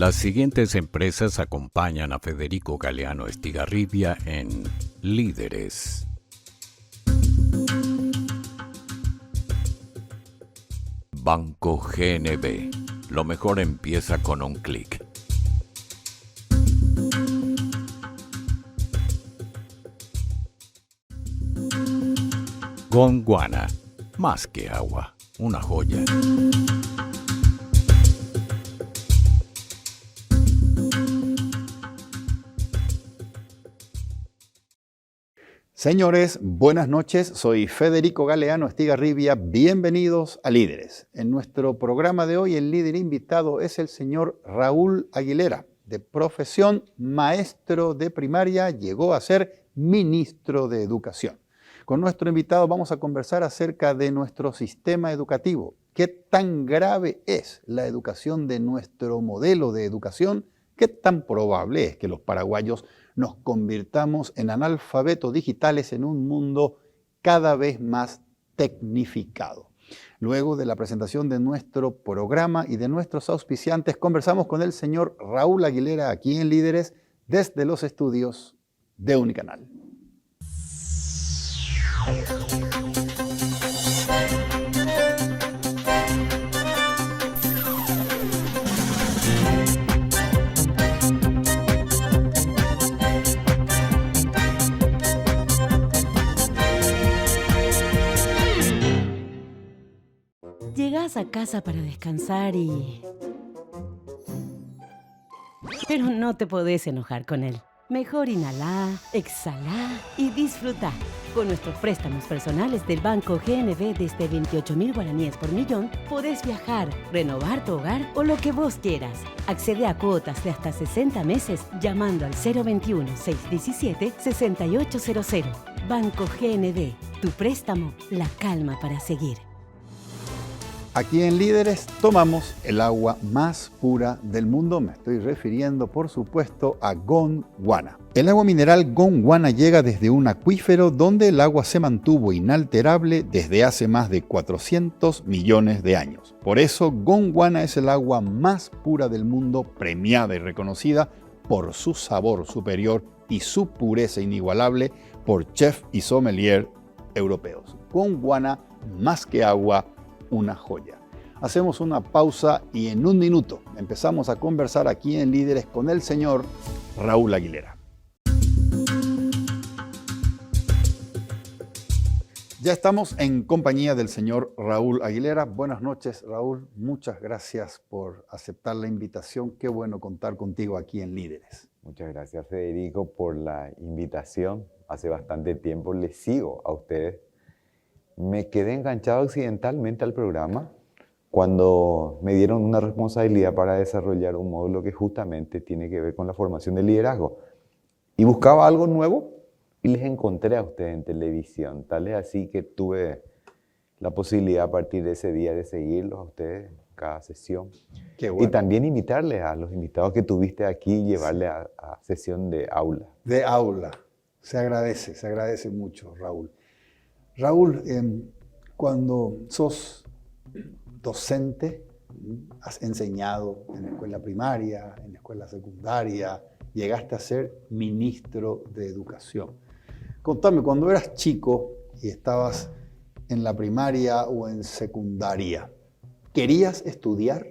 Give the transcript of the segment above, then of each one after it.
Las siguientes empresas acompañan a Federico Galeano Estigarribia en Líderes. Banco GNB. Lo mejor empieza con un clic. Gondwana. Más que agua. Una joya. Señores, buenas noches. Soy Federico Galeano Estigarribia. Bienvenidos a Líderes. En nuestro programa de hoy, el líder invitado es el señor Raúl Aguilera. De profesión maestro de primaria, llegó a ser ministro de Educación. Con nuestro invitado vamos a conversar acerca de nuestro sistema educativo. ¿Qué tan grave es la educación de nuestro modelo de educación? ¿Qué tan probable es que los paraguayos nos convirtamos en analfabetos digitales en un mundo cada vez más tecnificado? Luego de la presentación de nuestro programa y de nuestros auspiciantes, conversamos con el señor Raúl Aguilera aquí en Líderes desde los estudios de Unicanal. Llegás a casa para descansar pero no te podés enojar con él. Mejor inhalá, exhalá y disfrutá. Con nuestros préstamos personales del Banco GNB desde 28.000 guaraníes por millón, podés viajar, renovar tu hogar o lo que vos quieras. Accede a cuotas de hasta 60 meses llamando al 021-617-6800. Banco GNB, tu préstamo, la calma para seguir. Aquí en Líderes tomamos el agua más pura del mundo. Me estoy refiriendo, por supuesto, a Gondwana. El agua mineral Gondwana llega desde un acuífero donde el agua se mantuvo inalterable desde hace más de 400 millones de años. Por eso, Gondwana es el agua más pura del mundo, premiada y reconocida por su sabor superior y su pureza inigualable por chefs y sommelier europeos. Gondwana, más que agua, una joya. Hacemos una pausa y en un minuto empezamos a conversar aquí en Líderes con el señor Raúl Aguilera. Ya estamos en compañía del señor Raúl Aguilera. Buenas noches, Raúl. Muchas gracias por aceptar la invitación. Qué bueno contar contigo aquí en Líderes. Muchas gracias, Federico, por la invitación. Hace bastante tiempo les sigo a ustedes. Me quedé enganchado accidentalmente al programa cuando me dieron una responsabilidad para desarrollar un módulo que justamente tiene que ver con la formación de liderazgo. Y buscaba algo nuevo y les encontré a ustedes en televisión. Tal es así que tuve la posibilidad a partir de ese día de seguirlos a ustedes en cada sesión. Qué bueno. Y también invitarles a los invitados que tuviste aquí, llevarles a sesión de aula. De aula. Se agradece mucho, Raúl. Raúl, cuando sos docente, has enseñado en la escuela primaria, en la escuela secundaria, llegaste a ser ministro de Educación. Contame, cuando eras chico y estabas en la primaria o en secundaria, ¿querías estudiar?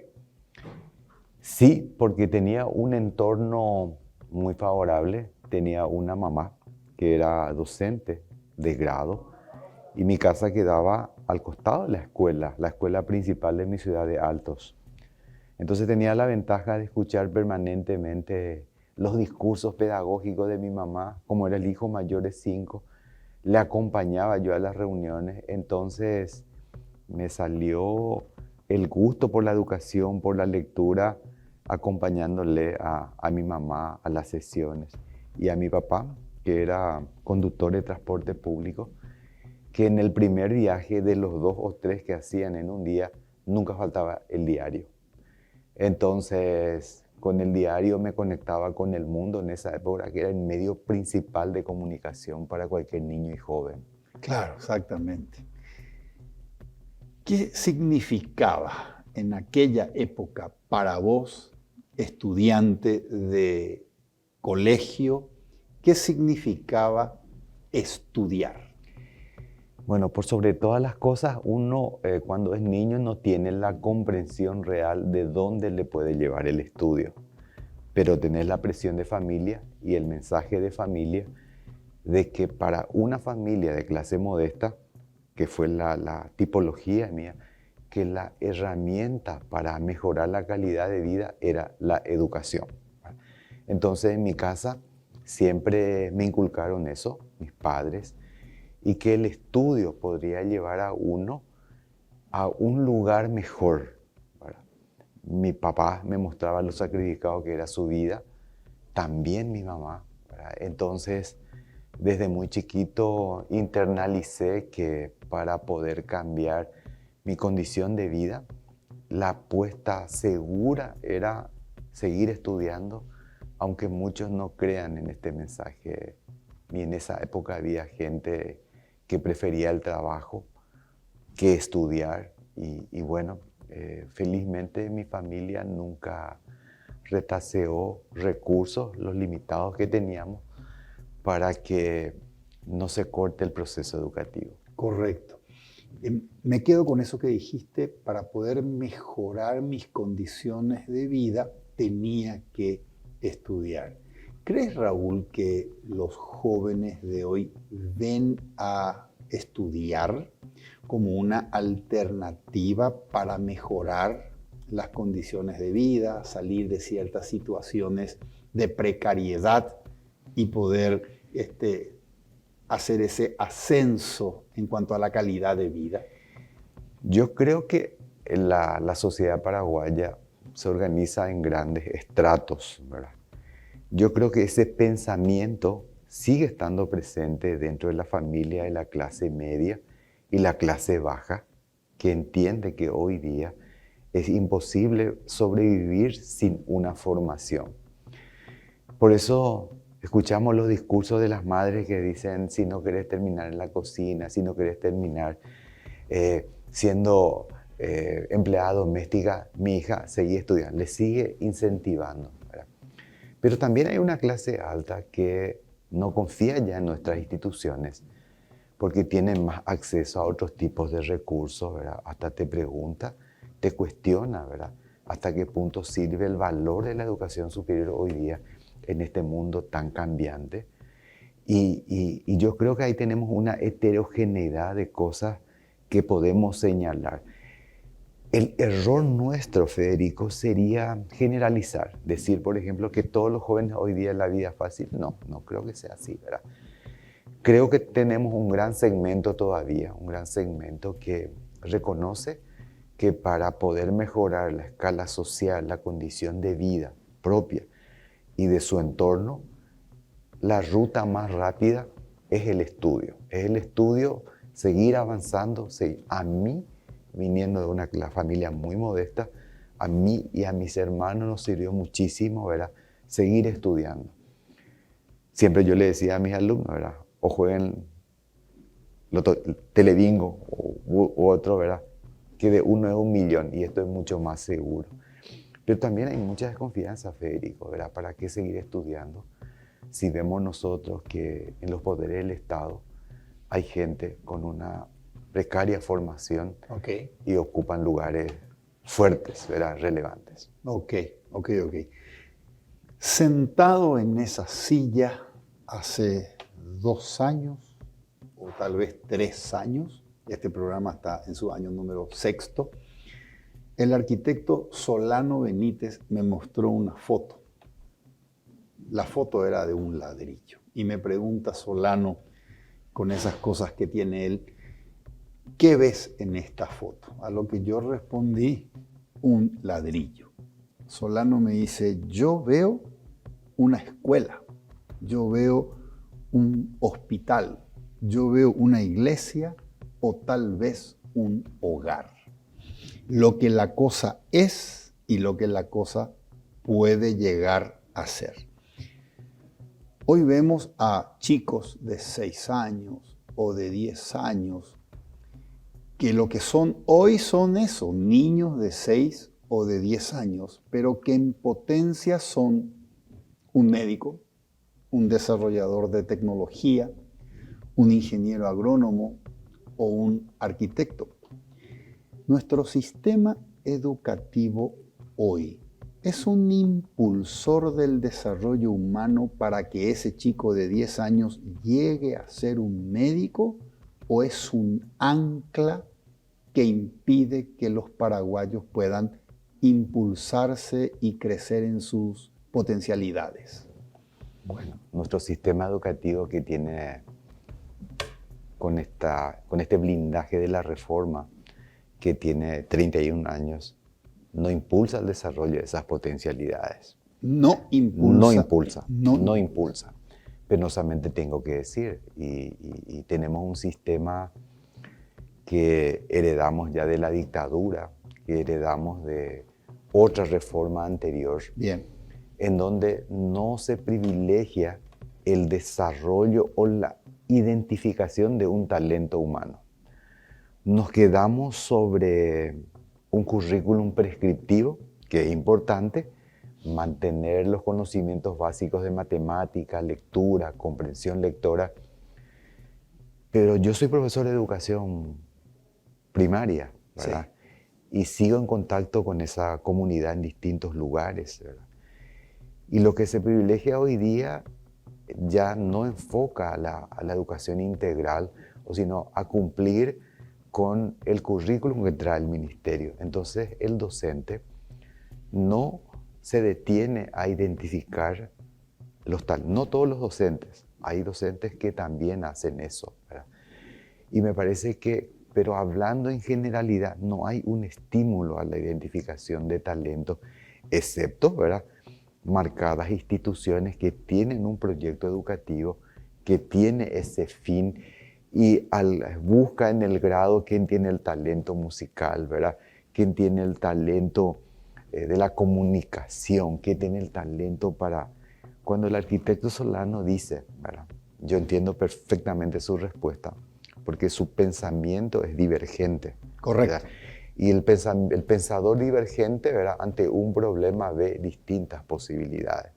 Sí, porque tenía un entorno muy favorable. Tenía una mamá que era docente de grado. Y mi casa quedaba al costado de la escuela principal de mi ciudad de Altos. Entonces tenía la ventaja de escuchar permanentemente los discursos pedagógicos de mi mamá. Como era el hijo mayor de 5, le acompañaba yo a las reuniones. Entonces me salió el gusto por la educación, por la lectura, acompañándole a mi mamá a las sesiones. Y a mi papá, que era conductor de transporte público, que en el primer viaje de los 2 o 3 que hacían en un día, nunca faltaba el diario. Entonces, con el diario me conectaba con el mundo en esa época, que era el medio principal de comunicación para cualquier niño y joven. Claro, exactamente. ¿Qué significaba en aquella época para vos estudiante de colegio, ¿qué significaba estudiar? Bueno, por sobre todas las cosas, uno cuando es niño no tiene la comprensión real de dónde le puede llevar el estudio, pero tenés la presión de familia y el mensaje de familia de que para una familia de clase modesta, que fue la tipología mía, que la herramienta para mejorar la calidad de vida era la educación. Entonces en mi casa siempre me inculcaron eso, mis padres, y que el estudio podría llevar a uno a un lugar mejor, ¿verdad? Mi papá me mostraba lo sacrificado que era su vida, también mi mamá, ¿verdad? Entonces, desde muy chiquito internalicé que para poder cambiar mi condición de vida, la apuesta segura era seguir estudiando, aunque muchos no crean en este mensaje. Y en esa época había gente que prefería el trabajo que estudiar. Y bueno, felizmente mi familia nunca retaseó recursos, los limitados que teníamos, para que no se corte el proceso educativo. Correcto. Me quedo con eso que dijiste, para poder mejorar mis condiciones de vida tenía que estudiar. ¿Crees, Raúl, que los jóvenes de hoy ven a estudiar como una alternativa para mejorar las condiciones de vida, salir de ciertas situaciones de precariedad y poder hacer ese ascenso en cuanto a la calidad de vida? Yo creo que la sociedad paraguaya se organiza en grandes estratos, ¿verdad? Yo creo que ese pensamiento sigue estando presente dentro de la familia de la clase media y la clase baja, que entiende que hoy día es imposible sobrevivir sin una formación. Por eso escuchamos los discursos de las madres que dicen: si no querés terminar en la cocina, si no querés terminar siendo empleada doméstica, mi hija, seguí estudiando. Le sigue incentivando, ¿verdad? Pero también hay una clase alta que no confía ya en nuestras instituciones porque tiene más acceso a otros tipos de recursos, ¿verdad? Hasta te pregunta, te cuestiona, ¿verdad? Hasta qué punto sirve el valor de la educación superior hoy día en este mundo tan cambiante. Y yo creo que ahí tenemos una heterogeneidad de cosas que podemos señalar. El error nuestro, Federico, sería generalizar. Decir, por ejemplo, que todos los jóvenes hoy día en la vida es fácil. No creo que sea así, ¿verdad? Creo que tenemos un gran segmento todavía, un gran segmento que reconoce que para poder mejorar la escala social, la condición de vida propia y de su entorno, la ruta más rápida es el estudio. Es el estudio, seguir avanzando. A mí, viniendo de una familia muy modesta, a mí y a mis hermanos nos sirvió muchísimo, ¿verdad? Seguir estudiando. Siempre yo le decía a mis alumnos, ¿verdad? O jueguen telebingo u otro, ¿verdad? Que de 1 es 1.000.000 y esto es mucho más seguro. Pero también hay mucha desconfianza, Federico, ¿verdad? ¿Para qué seguir estudiando si vemos nosotros que en los poderes del Estado hay gente con una precaria formación y ocupan lugares fuertes, ¿verdad? Relevantes? Ok. Sentado en esa silla hace 2 años o tal vez 3 años, este programa está en su año número 6, el arquitecto Solano Benítez me mostró una foto. La foto era de un ladrillo y me pregunta Solano, con esas cosas que tiene él, ¿qué ves en esta foto? A lo que yo respondí, un ladrillo. Solano me dice, yo veo una escuela, yo veo un hospital, yo veo una iglesia o tal vez un hogar. Lo que la cosa es y lo que la cosa puede llegar a ser. Hoy vemos a chicos de 6 años o de 10 años que lo que son hoy son eso, niños de 6 o de 10 años, pero que en potencia son un médico, un desarrollador de tecnología, un ingeniero agrónomo o un arquitecto. Nuestro sistema educativo hoy es un impulsor del desarrollo humano para que ese chico de 10 años llegue a ser un médico, o es un ancla que impide que los paraguayos puedan impulsarse y crecer en sus potencialidades. Bueno, nuestro sistema educativo que tiene con este blindaje de la reforma, que tiene 31 años, no impulsa el desarrollo de esas potencialidades. No impulsa. No impulsa. Penosamente tengo que decir, y tenemos un sistema que heredamos ya de la dictadura, que heredamos de otra reforma anterior, Bien. en donde no se privilegia el desarrollo o la identificación de un talento humano. Nos quedamos sobre un currículum prescriptivo, que es importante, mantener los conocimientos básicos de matemática, lectura, comprensión lectora. Pero yo soy profesor de educación primaria, ¿verdad? Sí. Y sigo en contacto con esa comunidad en distintos lugares, ¿verdad? Y lo que se privilegia hoy día ya no enfoca a la educación integral, sino a cumplir con el currículum que trae el ministerio. Entonces el docente no se detiene a identificar los talentos. No todos los docentes, hay docentes que también hacen eso, ¿verdad? Y me parece que, pero hablando en generalidad, no hay un estímulo a la identificación de talentos, excepto, ¿verdad?, marcadas instituciones que tienen un proyecto educativo, que tiene ese fin y busca en el grado quién tiene el talento musical, ¿verdad?, quién tiene el talento de la comunicación, quién tiene el talento para... Cuando el arquitecto Solano dice, ¿verdad?, yo entiendo perfectamente su respuesta, porque su pensamiento es divergente. Correcto. ¿Verdad? Y el pensador divergente, ¿verdad?, ante un problema ve distintas posibilidades.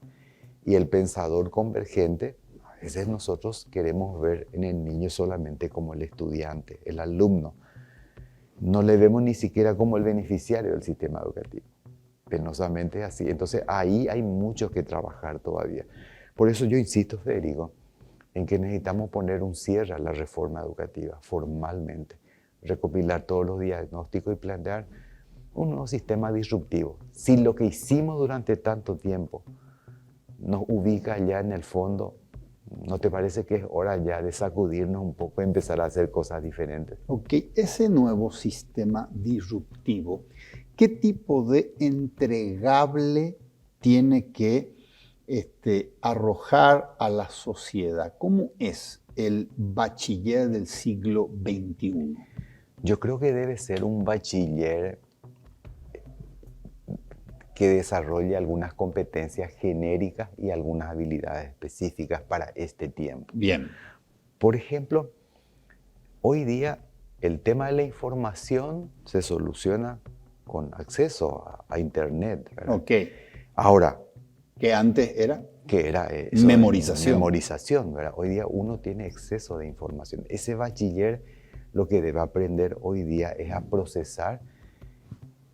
Y el pensador convergente, a veces nosotros queremos ver en el niño solamente como el estudiante, el alumno. No le vemos ni siquiera como el beneficiario del sistema educativo. Penosamente es así. Entonces ahí hay mucho que trabajar todavía. Por eso yo insisto, Federico, en que necesitamos poner un cierre a la reforma educativa formalmente, recopilar todos los diagnósticos y plantear un nuevo sistema disruptivo. Si lo que hicimos durante tanto tiempo nos ubica ya en el fondo, ¿no te parece que es hora ya de sacudirnos un poco y empezar a hacer cosas diferentes? Ok, ese nuevo sistema disruptivo, ¿qué tipo de entregable tiene que arrojar a la sociedad? ¿Cómo es el bachiller del siglo XXI? Yo creo que debe ser un bachiller que desarrolle algunas competencias genéricas y algunas habilidades específicas para este tiempo. Bien. Por ejemplo, hoy día el tema de la información se soluciona con acceso a Internet, ¿verdad? Ok. Ahora, ¿qué antes era? Que era memorización. Memorización, ¿verdad? Hoy día uno tiene exceso de información. Ese bachiller lo que debe aprender hoy día es a procesar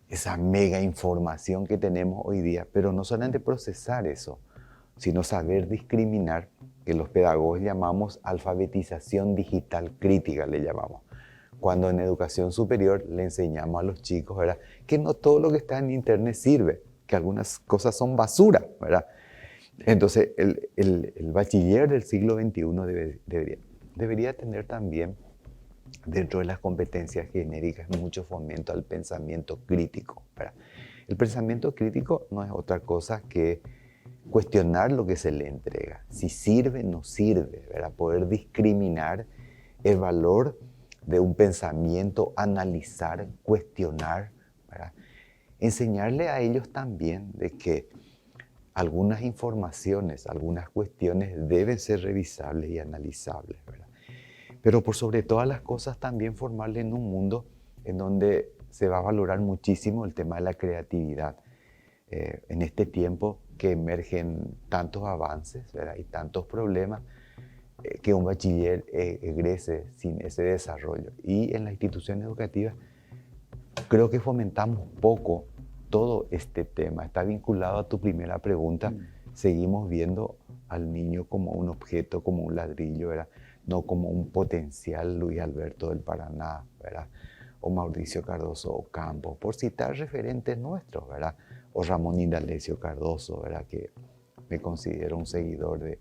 esa mega información que tenemos hoy día, pero no solamente procesar eso, sino saber discriminar, que los pedagogos llamamos alfabetización digital crítica, le llamamos. Cuando en educación superior le enseñamos a los chicos, ¿verdad?, que no todo lo que está en Internet sirve, que algunas cosas son basura, ¿verdad? Entonces, el bachiller del siglo XXI debería tener también, dentro de las competencias genéricas, mucho fomento al pensamiento crítico, ¿verdad? El pensamiento crítico no es otra cosa que cuestionar lo que se le entrega, si sirve o no sirve, ¿verdad? Poder discriminar el valor de un pensamiento, analizar, cuestionar, ¿verdad? Enseñarle a ellos también de que algunas informaciones, algunas cuestiones deben ser revisables y analizables, ¿verdad? Pero por sobre todas las cosas también formarle en un mundo en donde se va a valorar muchísimo el tema de la creatividad. En este tiempo que emergen tantos avances, ¿verdad? Y tantos problemas, que un bachiller egrese sin ese desarrollo. Y en las instituciones educativas creo que fomentamos poco todo este tema. Está vinculado a tu primera pregunta. Seguimos viendo al niño como un objeto, como un ladrillo, ¿verdad? No como un potencial Luis Alberto del Paraná, ¿verdad? O Mauricio Cardoso Ocampo, por citar referentes nuestros, ¿verdad? O Ramón Indalecio Cardoso, ¿verdad? Que me considero un seguidor de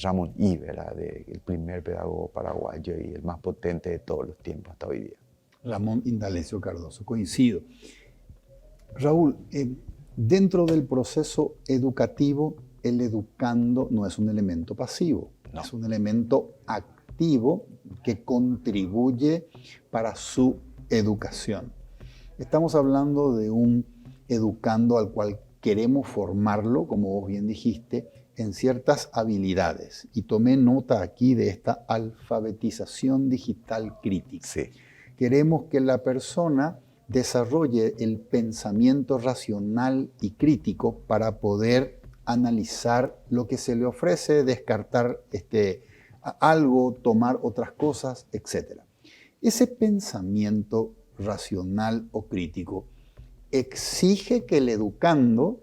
Ramón I, ¿verdad? El primer pedagogo paraguayo y el más potente de todos los tiempos hasta hoy día. Ramón Indalecio Cardoso, coincido. Raúl, dentro del proceso educativo, el educando no es un elemento pasivo, no. Es un elemento activo que contribuye para su educación. Estamos hablando de un educando al cual queremos formarlo, como vos bien dijiste, en ciertas habilidades. Y tomé nota aquí de esta alfabetización digital crítica. Sí. Queremos que la persona desarrolle el pensamiento racional y crítico para poder analizar lo que se le ofrece, descartar algo, tomar otras cosas, etc. Ese pensamiento racional o crítico exige que el educando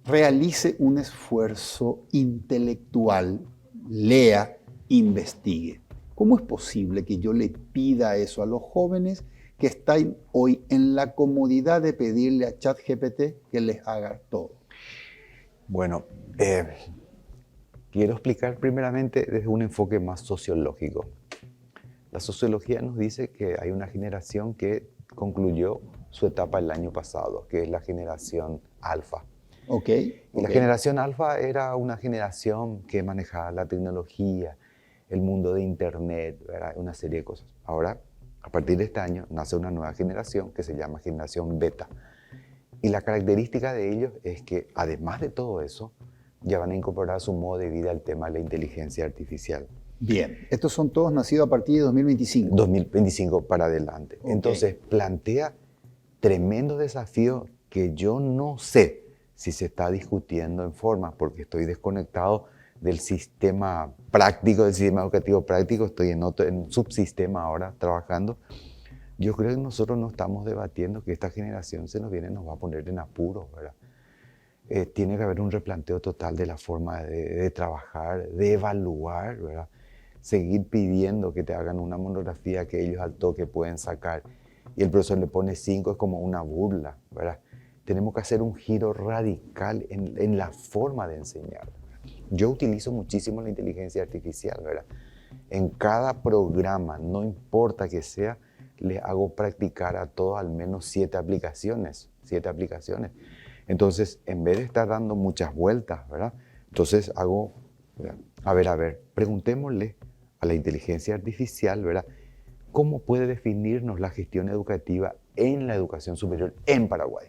realice un esfuerzo intelectual, lea, investigue. ¿Cómo es posible que yo le pida eso a los jóvenes que están hoy en la comodidad de pedirle a ChatGPT que les haga todo? Bueno, quiero explicar primeramente desde un enfoque más sociológico. La sociología nos dice que hay una generación que concluyó su etapa el año pasado, que es la generación alfa. Okay. Y la generación alfa era una generación que manejaba la tecnología, el mundo de internet, ¿verdad? Una serie de cosas. Ahora, a partir de este año, nace una nueva generación que se llama generación beta. Y la característica de ellos es que, además de todo eso, ya van a incorporar a su modo de vida el tema de la inteligencia artificial. Bien, estos son todos nacidos a partir de 2025. 2025 para adelante. Okay. Entonces, plantea tremendo desafío que yo no sé si se está discutiendo en forma, porque estoy desconectado del sistema práctico, del sistema educativo práctico, estoy en un subsistema ahora trabajando. Yo creo que nosotros no estamos debatiendo que esta generación se nos va a poner en apuros, ¿verdad? Tiene que haber un replanteo total de la forma de trabajar, de evaluar, ¿verdad? Seguir pidiendo que te hagan una monografía que ellos al toque pueden sacar y el profesor le pone 5 es como una burla, ¿verdad? Tenemos que hacer un giro radical en la forma de enseñar. Yo utilizo muchísimo la inteligencia artificial, ¿verdad? En cada programa, no importa que sea, les hago practicar a todos al menos 7 aplicaciones. Entonces, en vez de estar dando muchas vueltas, ¿verdad? Entonces hago, ¿verdad? A ver, preguntémosle a la inteligencia artificial, ¿verdad? ¿Cómo puede definirnos la gestión educativa en la educación superior en Paraguay?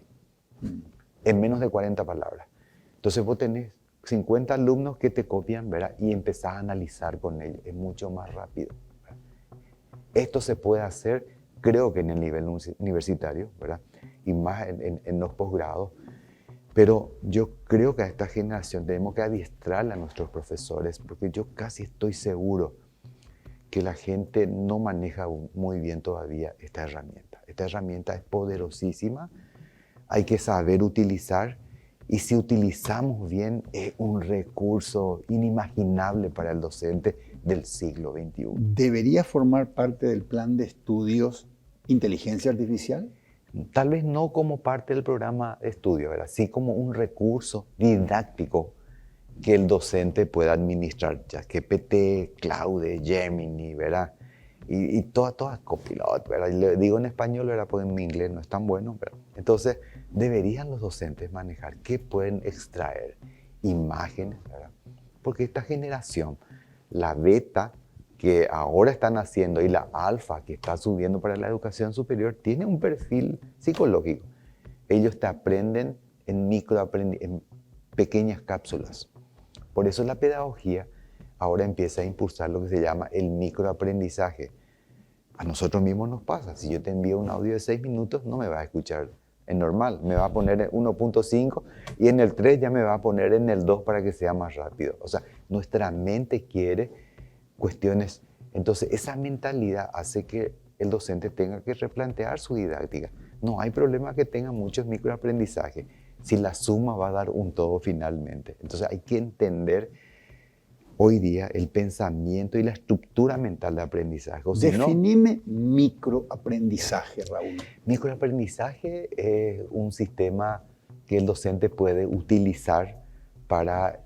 En menos de 40 palabras. Entonces vos tenés 50 alumnos que te copian, ¿verdad? Y empezás a analizar con ellos. Es mucho más rápido, ¿verdad? Esto se puede hacer, creo que en el nivel universitario, ¿verdad? Y más en los posgrados. Pero yo creo que a esta generación tenemos que adiestrarla a nuestros profesores, porque yo casi estoy seguro que la gente no maneja muy bien todavía esta herramienta. Esta herramienta es poderosísima, hay que saber utilizar, y si utilizamos bien es un recurso inimaginable para el docente del siglo XXI. ¿Debería formar parte del plan de estudios inteligencia artificial? Tal vez no como parte del programa de estudio, ¿verdad? Sí como un recurso didáctico que el docente pueda administrar, ya que GPT, Claude, Gemini, ¿verdad? Y todas Copilot, ¿verdad? Y le digo en español, ¿verdad? Porque en mi inglés no es tan bueno, ¿verdad? Entonces, deberían los docentes manejar qué pueden extraer, imágenes, ¿verdad? Porque esta generación, la beta que ahora están haciendo y la alfa que está subiendo para la educación superior, tiene un perfil psicológico. Ellos te aprenden en pequeñas cápsulas. Por eso la pedagogía ahora empieza a impulsar lo que se llama el microaprendizaje. A nosotros mismos nos pasa. Si yo te envío un audio de 6 minutos, no me vas a escuchar en normal. Me va a poner en 1.5 y en el 3 ya me va a poner en el 2 para que sea más rápido. O sea, nuestra mente quiere cuestiones. Entonces, esa mentalidad hace que el docente tenga que replantear su didáctica. No hay problema que tenga muchos microaprendizajes si la suma va a dar un todo finalmente. Entonces, hay que entender hoy día el pensamiento y la estructura mental de aprendizaje. O si no, Definime microaprendizaje, Raúl. microaprendizaje es un sistema que el docente puede utilizar para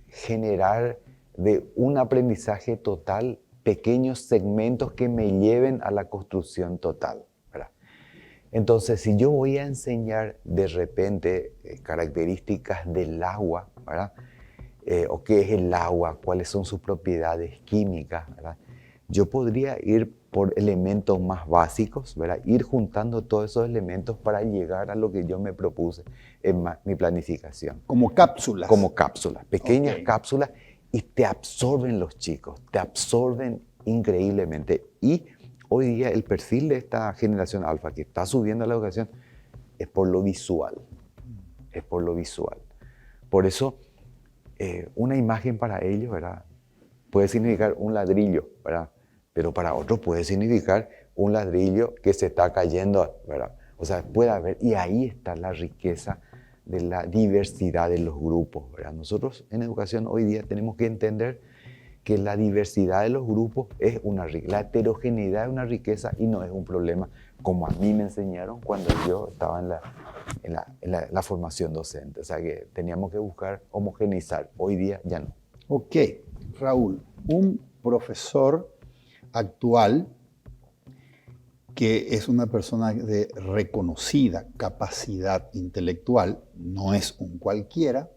generar de un aprendizaje total pequeños segmentos que me lleven a la construcción total, ¿verdad? Entonces, si yo voy a enseñar de repente características del agua, ¿verdad? O qué es el agua, cuáles son sus propiedades químicas, ¿verdad? Yo podría ir por elementos más básicos, ¿verdad? Ir juntando todos esos elementos para llegar a lo que yo me propuse en mi planificación. Como cápsulas. Como cápsulas, pequeñas Ok. cápsulas, y te absorben los chicos, te absorben increíblemente. Y hoy día el perfil de esta generación alfa que está subiendo a la educación es por lo visual, es por lo visual. Por eso, una imagen para ellos, ¿verdad? Puede significar un ladrillo, ¿verdad? Pero para otros puede significar un ladrillo que se está cayendo, ¿verdad? O sea, puede haber, y ahí está la riqueza de la diversidad de los grupos, ¿verdad? Nosotros en educación hoy día tenemos que entender que la diversidad de los grupos es una riqueza, la heterogeneidad es una riqueza y no es un problema, como a mí me enseñaron cuando yo estaba en la formación docente. O sea que teníamos que buscar homogeneizar, hoy día ya no. Ok, Raúl, un profesor actual que es una persona de reconocida capacidad intelectual, no es un cualquiera,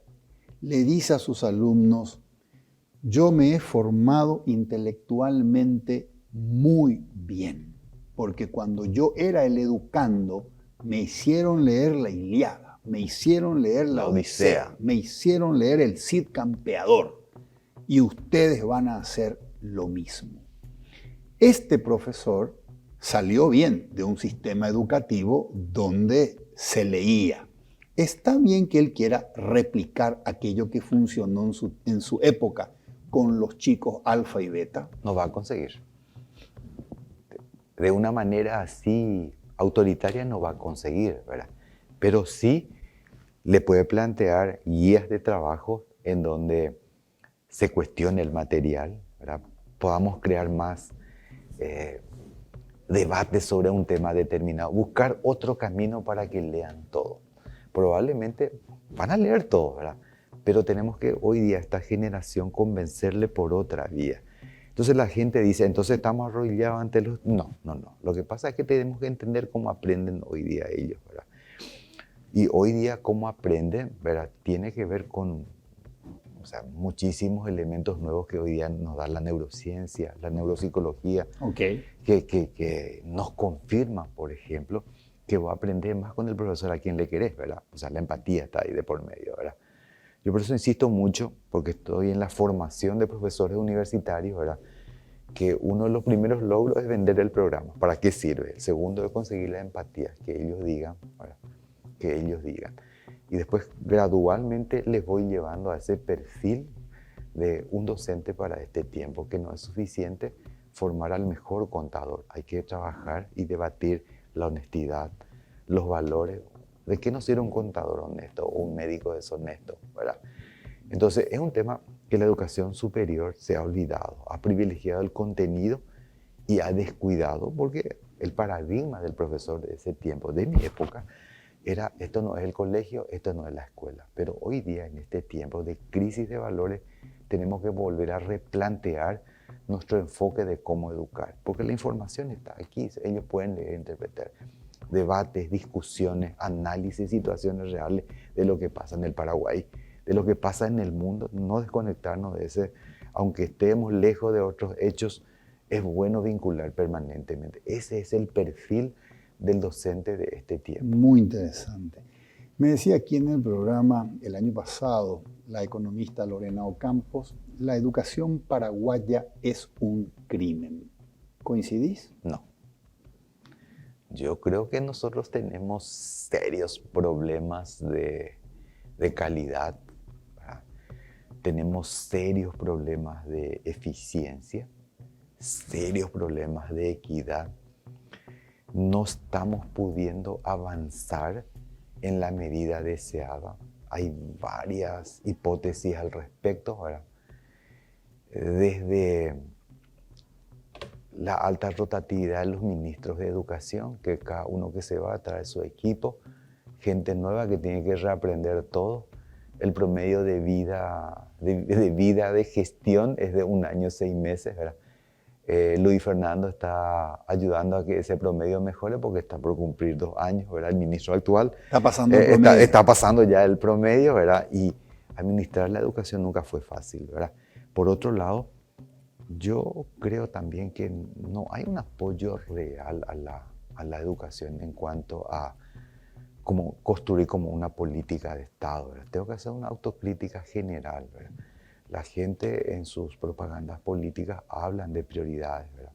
le dice a sus alumnos: yo me he formado intelectualmente muy bien, porque cuando yo era el educando, me hicieron leer la Ilíada, me hicieron leer la Odisea, me hicieron leer el Cid Campeador, y ustedes van a hacer lo mismo. Este profesor salió bien de un sistema educativo donde se leía. Está bien que él quiera replicar aquello que funcionó en su época con los chicos alfa y beta. No va a conseguir. De una manera así autoritaria no va a conseguir, ¿verdad? Pero sí le puede plantear guías de trabajo en donde se cuestione el material, ¿verdad? Podamos crear más debate sobre un tema determinado, buscar otro camino para que lean todo. Probablemente van a leer todo, ¿verdad? Pero tenemos que hoy día a esta generación convencerle por otra vía. Entonces la gente dice, entonces estamos arrodillados ante los... No. Lo que pasa es que tenemos que entender cómo aprenden hoy día ellos, ¿verdad? Y hoy día cómo aprenden, ¿verdad? Tiene que ver con muchísimos elementos nuevos que hoy día nos da la neurociencia, la neuropsicología, que nos confirman, por ejemplo, que vos aprendés más con el profesor a quien le querés, ¿verdad? O sea, la empatía está ahí de por medio, ¿verdad? Yo por eso insisto mucho, porque estoy en la formación de profesores universitarios, ¿verdad? Que uno de los primeros logros es vender el programa. ¿Para qué sirve? El segundo es conseguir la empatía, que ellos digan, ¿verdad? Que ellos digan. Y después gradualmente les voy llevando a ese perfil de un docente para este tiempo, que no es suficiente formar al mejor contador. Hay que trabajar y debatir la honestidad, los valores. ¿De qué nos sirve un contador honesto o un médico deshonesto, ¿verdad? Entonces es un tema que la educación superior se ha olvidado, ha privilegiado el contenido y ha descuidado, porque el paradigma del profesor de ese tiempo, de mi época, era: esto no es el colegio, esto no es la escuela. Pero hoy día, en este tiempo de crisis de valores, tenemos que volver a replantear nuestro enfoque de cómo educar, porque la información está aquí, ellos pueden leer e interpretar. Debates, discusiones, análisis, situaciones reales de lo que pasa en el Paraguay, de lo que pasa en el mundo, no desconectarnos de ese, aunque estemos lejos de otros hechos, es bueno vincular permanentemente. Ese es el perfil del docente de este tiempo. Muy interesante. Me decía aquí en el programa el año pasado la economista Lorena Ocampos: la educación paraguaya es un crimen. ¿Coincidís? No. Yo creo que nosotros tenemos serios problemas de calidad, ¿verdad? Tenemos serios problemas de eficiencia, serios problemas de equidad. No estamos pudiendo avanzar en la medida deseada. Hay varias hipótesis al respecto, ¿verdad? Desde la alta rotatividad de los ministros de educación, que cada uno que se va trae su equipo, gente nueva que tiene que reaprender todo. El promedio de vida de gestión es de 1 año 6 meses, ¿verdad? Luis Fernando está ayudando a que ese promedio mejore porque está por cumplir 2 años, ¿verdad? El ministro actual Está pasando el promedio. Está pasando ya el promedio, ¿verdad? Y administrar la educación nunca fue fácil, ¿verdad? Por otro lado, yo creo también que no hay un apoyo real a la educación en cuanto a cómo construir como una política de Estado, ¿verdad? Tengo que hacer una autocrítica general, ¿verdad? La gente en sus propagandas políticas hablan de prioridades, ¿verdad?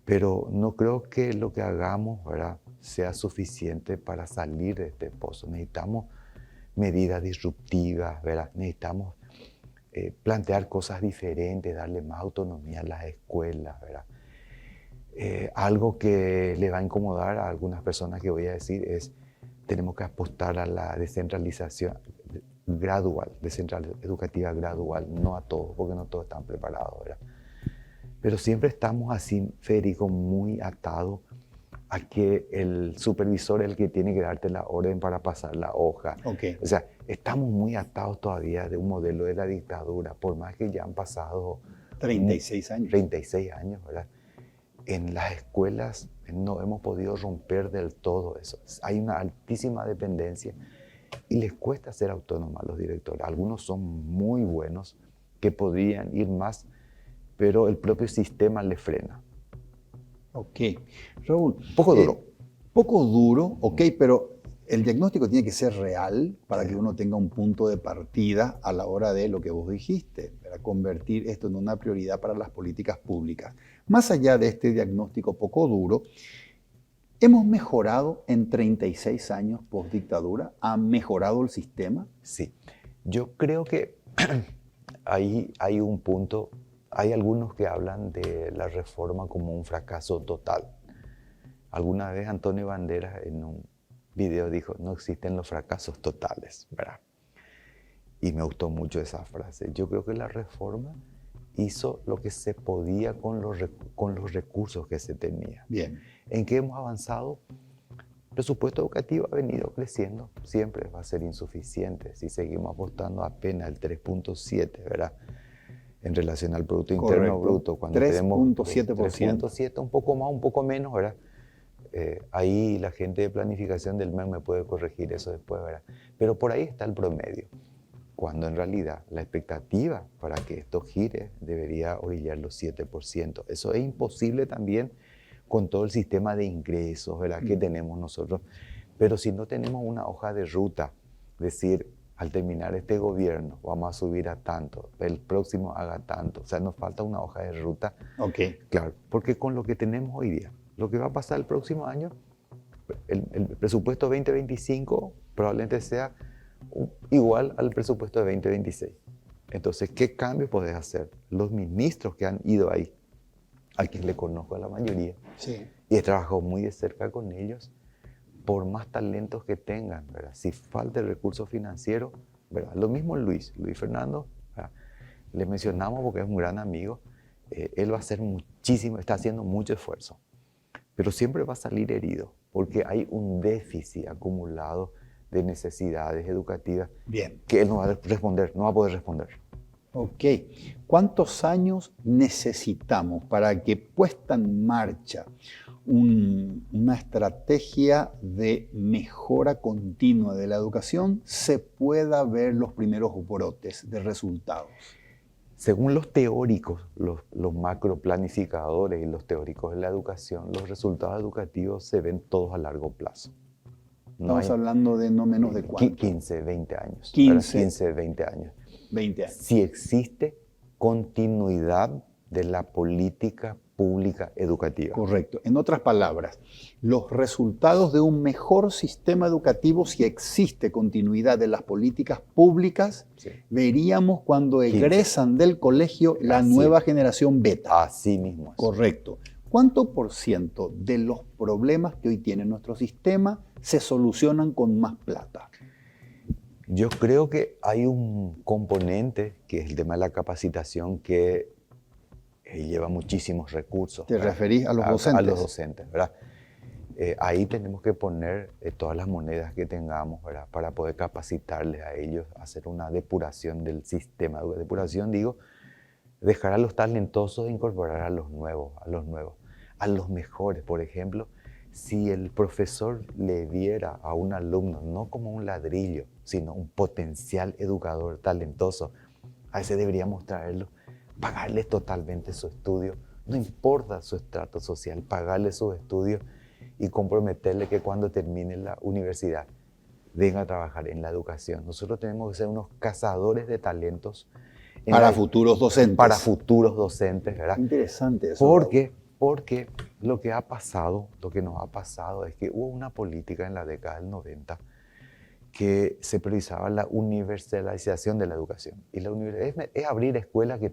Pero no creo que lo que hagamos, ¿verdad?, sea suficiente para salir de este pozo. Necesitamos medidas disruptivas, ¿verdad? Necesitamos plantear cosas diferentes, darle más autonomía a las escuelas, ¿verdad? Algo que le va a incomodar a algunas personas que voy a decir es: tenemos que apostar a la descentralización gradual, educativa gradual, no a todos, porque no todos están preparados, ¿verdad? Pero siempre estamos así, Federico, muy atados a que el supervisor es el que tiene que darte la orden para pasar la hoja. Okay. O sea, estamos muy atados todavía de un modelo de la dictadura, por más que ya han pasado 36 años. 36 años, ¿verdad? En las escuelas no hemos podido romper del todo eso. Hay una altísima dependencia y les cuesta ser autónomos a los directores. Algunos son muy buenos, que podrían ir más, pero el propio sistema les frena. Ok. Raúl. Poco duro. Poco duro, ok, pero el diagnóstico tiene que ser real para que uno tenga un punto de partida a la hora de lo que vos dijiste, para convertir esto en una prioridad para las políticas públicas. Más allá de este diagnóstico poco duro, ¿hemos mejorado en 36 años post-dictadura? ¿Ha mejorado el sistema? Sí. Yo creo que ahí hay un punto. Hay algunos que hablan de la reforma como un fracaso total. Alguna vez Antonio Banderas en un video dijo: no existen los fracasos totales, ¿verdad? Y me gustó mucho esa frase. Yo creo que la reforma hizo lo que se podía con los recursos que se tenía. Bien. ¿En qué hemos avanzado? El presupuesto educativo ha venido creciendo, siempre va a ser insuficiente si seguimos apostando apenas el 3.7, ¿verdad? En relación al Producto Interno Bruto. Cuando 3.7%. 3.7, un poco más, un poco menos, ¿verdad? Ahí la gente de planificación del MEC me puede corregir eso después, ¿verdad? Pero por ahí está el promedio, cuando en realidad la expectativa para que esto gire debería orillar los 7%. Eso es imposible también con todo el sistema de ingresos, ¿verdad?, que tenemos nosotros. Pero si no tenemos una hoja de ruta, decir, al terminar este gobierno vamos a subir a tanto, el próximo haga tanto, o sea, nos falta una hoja de ruta. Ok. Claro, porque con lo que tenemos hoy día, lo que va a pasar el próximo año, el presupuesto 2025 probablemente sea igual al presupuesto de 2026. Entonces, ¿qué cambios podés hacer? Los ministros que han ido ahí, a quien le conozco a la mayoría, Sí. y he trabajado muy de cerca con ellos, por más talentos que tengan, ¿verdad? Si falta el recurso financiero, ¿verdad? Lo mismo Luis Fernando, ¿verdad? Le mencionamos porque es un gran amigo, él va a hacer muchísimo, está haciendo mucho esfuerzo, pero siempre va a salir herido, porque hay un déficit acumulado de necesidades educativas. Bien. Que él no va a responder, no va a poder responder. Ok. ¿Cuántos años necesitamos para que puesta en marcha una estrategia de mejora continua de la educación se pueda ver los primeros brotes de resultados? Según los teóricos, los macroplanificadores y los teóricos de la educación, los resultados educativos se ven todos a largo plazo. Estamos hablando de no menos de ¿cuánto? 15, 20 años. 15, 20 años. 20 años. Si existe continuidad de la política pública educativa. Correcto. En otras palabras, los resultados de un mejor sistema educativo, si existe continuidad de las políticas públicas, Sí. veríamos cuando egresan del colegio la Así. nueva generación beta. Así mismo es. Correcto. ¿Cuánto por ciento de los problemas que hoy tiene nuestro sistema se solucionan con más plata? Yo creo que hay un componente, que es el tema de la capacitación, que lleva muchísimos recursos. ¿Te ¿verdad? referís a los docentes? A los docentes, ¿verdad? Ahí tenemos que poner todas las monedas que tengamos, ¿verdad? Para poder capacitarles a ellos, hacer una depuración del sistema. Depuración, digo, dejar a los talentosos e incorporar a los nuevos, a los mejores. Por ejemplo, si el profesor le viera a un alumno no como un ladrillo, sino un potencial educador talentoso, a ese deberíamos traerlo, pagarles totalmente su estudio, no importa su estrato social, pagarle sus estudios y comprometerle que cuando termine la universidad venga a trabajar en la educación. Nosotros tenemos que ser unos cazadores de talentos Para futuros docentes. Para futuros docentes, ¿verdad? Interesante eso. Porque lo que nos ha pasado es que hubo una política en la década del 90 que se priorizaba la universalización de la educación. Y es abrir escuelas que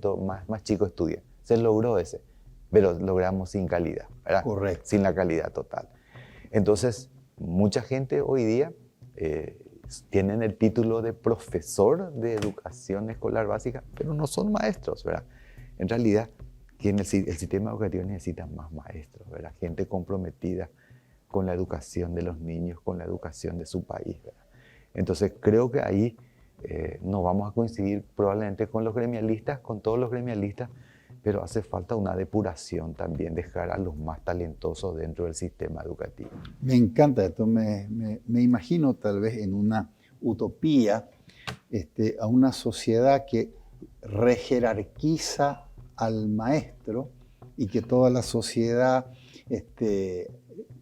más chicos estudien. Se logró ese, pero logramos sin calidad, ¿verdad? Correcto. Sin la calidad total. Entonces, mucha gente hoy día tienen el título de profesor de educación escolar básica, pero no son maestros, ¿verdad? En realidad, el sistema educativo necesita más maestros, ¿verdad? Gente comprometida con la educación de los niños, con la educación de su país, ¿verdad? Entonces, creo que ahí no vamos a coincidir probablemente con los gremialistas, con todos los gremialistas, pero hace falta una depuración también, dejar a los más talentosos dentro del sistema educativo. Me encanta esto, me imagino tal vez en una utopía, a una sociedad que rejerarquiza al maestro y que toda la sociedad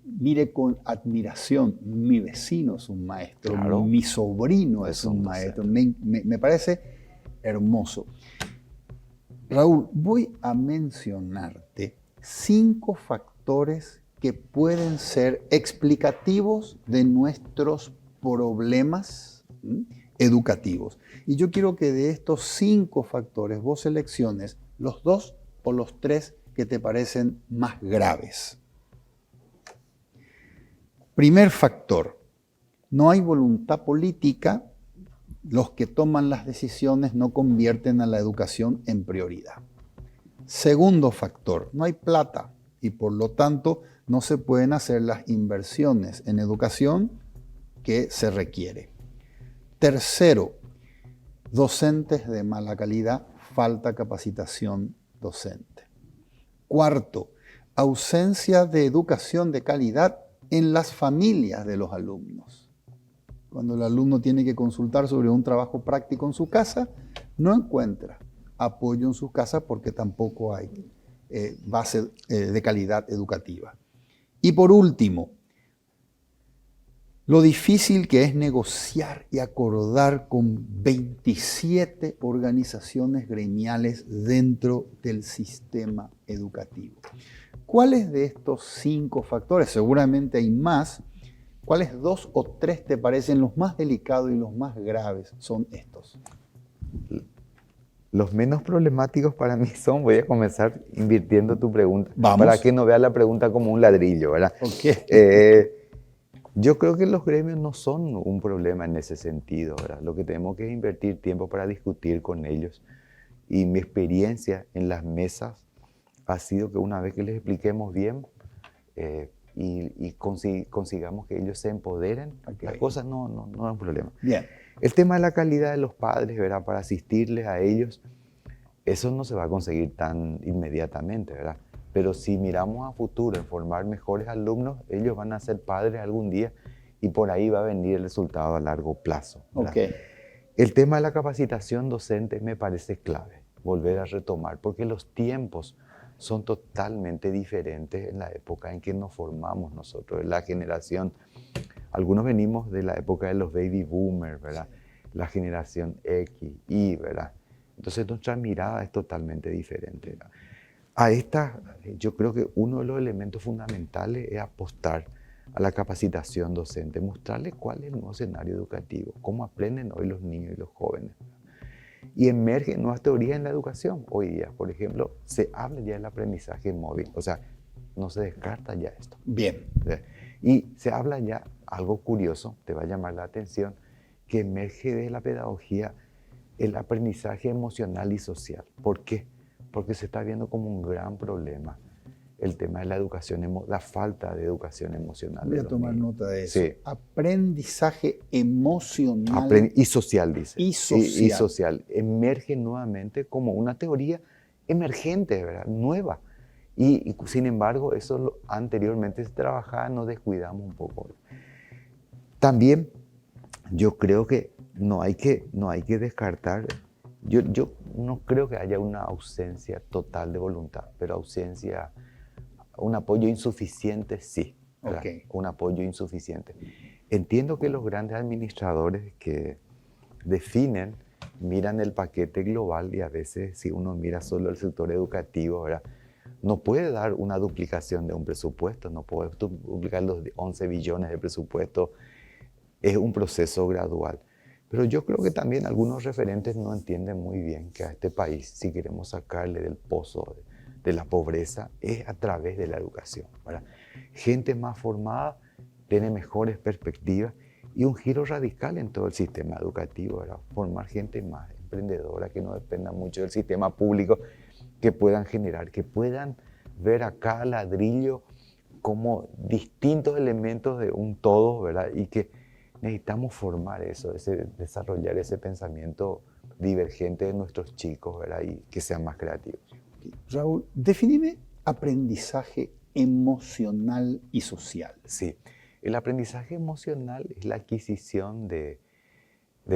mire con admiración, mi vecino es un maestro, Claro. mi sobrino es un maestro. Me parece hermoso. Raúl, voy a mencionarte 5 factores que pueden ser explicativos de nuestros problemas educativos. Y yo quiero que de estos 5 factores vos selecciones los 2 o los 3 que te parecen más graves. Primer factor, no hay voluntad política. Los que toman las decisiones no convierten a la educación en prioridad. Segundo factor, no hay plata y por lo tanto no se pueden hacer las inversiones en educación que se requiere. Tercero, docentes de mala calidad, falta capacitación docente. Cuarto, ausencia de educación de calidad en las familias de los alumnos. Cuando el alumno tiene que consultar sobre un trabajo práctico en su casa, no encuentra apoyo en su casa porque tampoco hay base de calidad educativa. Y por último, lo difícil que es negociar y acordar con 27 organizaciones gremiales dentro del sistema educativo. ¿Cuáles de estos 5 factores, seguramente hay más, cuáles 2 o 3 te parecen los más delicados y los más graves son estos? Los menos problemáticos para mí son, voy a comenzar invirtiendo tu pregunta, Vamos. para que no vea la pregunta como un ladrillo, ¿verdad? Ok. Yo creo que los gremios no son un problema en ese sentido, ¿verdad? Lo que tenemos que es invertir tiempo para discutir con ellos. Y mi experiencia en las mesas ha sido que una vez que les expliquemos bien y consigamos que ellos se empoderen, Okay. las cosas no es un problema. Bien. El tema de la calidad de los padres, ¿verdad? Para asistirles a ellos, eso no se va a conseguir tan inmediatamente, ¿verdad? Pero si miramos a futuro en formar mejores alumnos, ellos van a ser padres algún día y por ahí va a venir el resultado a largo plazo, ¿verdad? Okay. El tema de la capacitación docente me parece clave, volver a retomar, porque los tiempos son totalmente diferentes en la época en que nos formamos nosotros, en la generación. Algunos venimos de la época de los baby boomers, ¿verdad? La generación X, Y, ¿verdad? Entonces nuestra mirada es totalmente diferente, ¿verdad? Yo creo que uno de los elementos fundamentales es apostar a la capacitación docente, mostrarles cuál es el nuevo escenario educativo, cómo aprenden hoy los niños y los jóvenes. Y emergen nuevas teorías en la educación hoy día. Por ejemplo, se habla ya del aprendizaje móvil, o sea, no se descarta ya esto. Bien. Y se habla ya, algo curioso, te va a llamar la atención, que emerge de la pedagogía el aprendizaje emocional y social. ¿Por qué? Porque se está viendo como un gran problema el tema de la educación, la falta de educación emocional. Voy a tomar nota de eso. Sí. Aprendizaje emocional Y social, dice. Y social. Y social. Emerge nuevamente como una teoría emergente, ¿verdad? Nueva. Y sin embargo, eso anteriormente se trabajaba, nos descuidamos un poco. También yo creo que no hay que descartar, yo no creo que haya una ausencia total de voluntad, pero un apoyo insuficiente sí. Okay. Un apoyo insuficiente. Entiendo que los grandes administradores que definen, miran el paquete global y a veces si uno mira solo el sector educativo, ¿verdad? No puede dar una duplicación de un presupuesto, no puede duplicar los 11 billones de presupuesto, es un proceso gradual. Pero yo creo que también algunos referentes no entienden muy bien que a este país, si queremos sacarle del pozo de la pobreza, es a través de la educación, ¿verdad? Gente más formada tiene mejores perspectivas y un giro radical en todo el sistema educativo, ¿verdad? Formar gente más emprendedora, que no dependa mucho del sistema público, que puedan generar, que puedan ver a cada ladrillo como distintos elementos de un todo, ¿verdad? Y que necesitamos formar eso, desarrollar ese pensamiento divergente de nuestros chicos, ¿verdad? Y que sean más creativos. Raúl, definime aprendizaje emocional y social. Sí, el aprendizaje emocional es la adquisición de